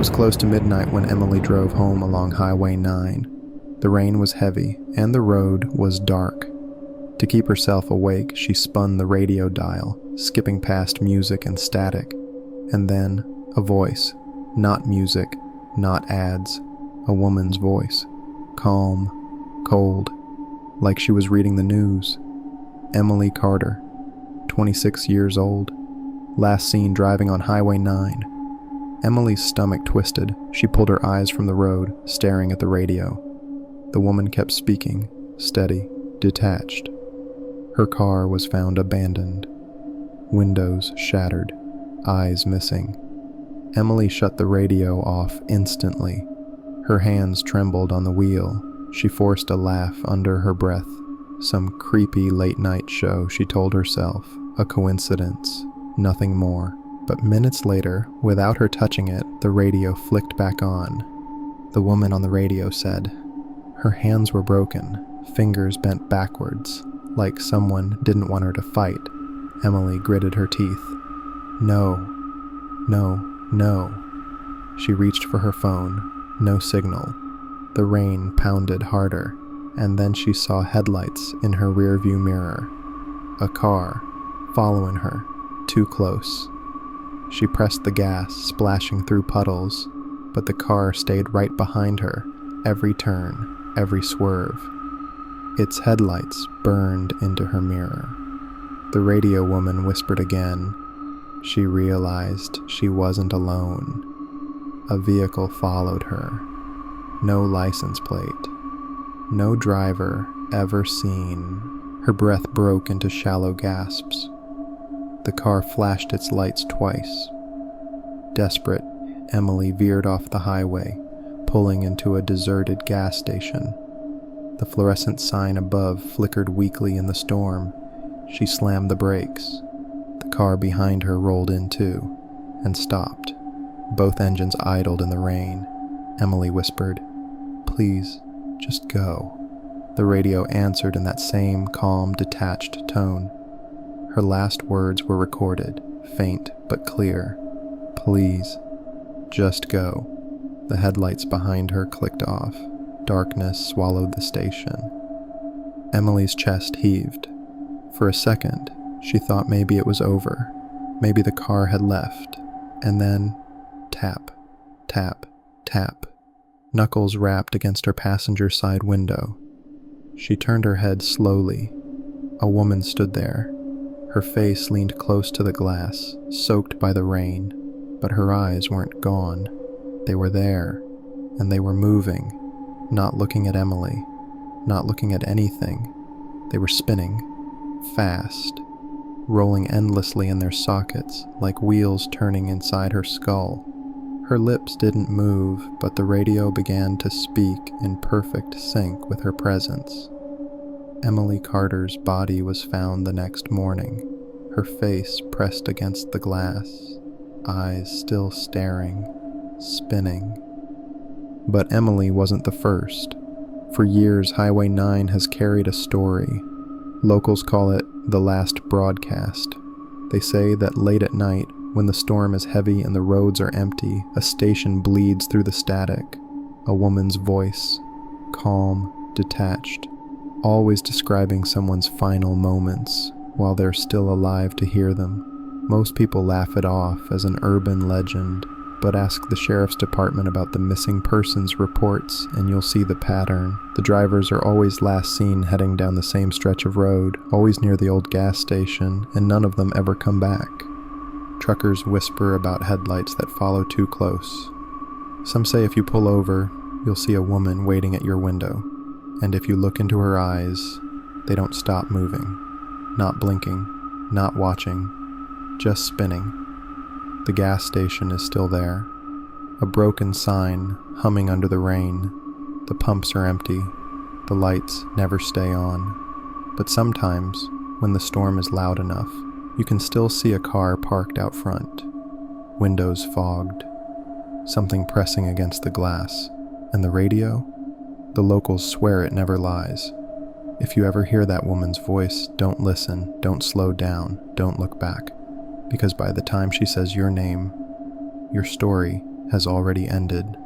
was close to midnight when Emily drove home along Highway 9. The rain was heavy, and the road was dark. To keep herself awake, she spun the radio dial, skipping past music and static. And then, a voice. Not music, not ads. A woman's voice. Calm, cold, like she was reading the news. Emily Carter, 26 years old, last seen driving on Highway 9. Emily's stomach twisted. She pulled her eyes from the road, staring at the radio. The woman kept speaking, steady, detached. Her car was found abandoned. Windows shattered, eyes missing. Emily shut the radio off instantly. Her hands trembled on the wheel. She forced a laugh under her breath. Some creepy late-night show, she told herself. A coincidence, nothing more. But minutes later, without her touching it, the radio flicked back on. The woman on the radio said, her hands were broken, fingers bent backwards, like someone didn't want her to fight. Emily gritted her teeth. No, no, no. She reached for her phone. No signal. The rain pounded harder, and then she saw headlights in her rearview mirror. A car, following her, too close. She pressed the gas, splashing through puddles, but the car stayed right behind her, every turn, every swerve. Its headlights burned into her mirror. The radio woman whispered again. She realized she wasn't alone. A vehicle followed her. No license plate. No driver ever seen. Her breath broke into shallow gasps. The car flashed its lights twice. Desperate, Emily veered off the highway, pulling into a deserted gas station. The fluorescent sign above flickered weakly in the storm. She slammed the brakes. The car behind her rolled in too, and stopped. Both engines idled in the rain. Emily whispered, "Please, just go." The radio answered in that same calm, detached tone. Her last words were recorded, faint but clear. "Please, just go." The headlights behind her clicked off. Darkness swallowed the station. Emily's chest heaved. For a second, she thought maybe it was over. Maybe the car had left. And then, tap, tap, tap. Knuckles rapped against her passenger side window. She turned her head slowly. A woman stood there. Her face leaned close to the glass, soaked by the rain, but her eyes weren't gone. They were there, and they were moving, not looking at Emily, not looking at anything. They were spinning, fast, rolling endlessly in their sockets like wheels turning inside her skull. Her lips didn't move, but the radio began to speak in perfect sync with her presence. Emily Carter's body was found the next morning, her face pressed against the glass, eyes still staring, spinning. But Emily wasn't the first. For years, Highway 9 has carried a story. Locals call it the last broadcast. They say that late at night, when the storm is heavy and the roads are empty, a station bleeds through the static. A woman's voice, calm, detached, always describing someone's final moments while they're still alive to hear them. Most people laugh it off as an urban legend, but ask the sheriff's department about the missing persons reports and you'll see the pattern. The drivers are always last seen heading down the same stretch of road, always near the old gas station, and none of them ever come back. Truckers whisper about headlights that follow too close. Some say if you pull over, you'll see a woman waiting at your window, and if you look into her eyes, they don't stop moving, not blinking, not watching, just spinning. The gas station is still there, a broken sign humming under the rain. The pumps are empty, the lights never stay on. But sometimes, when the storm is loud enough, you can still see a car parked out front, windows fogged, something pressing against the glass. And the radio? The locals swear it never lies. If you ever hear that woman's voice, don't listen, don't slow down, don't look back. Because by the time she says your name, your story has already ended.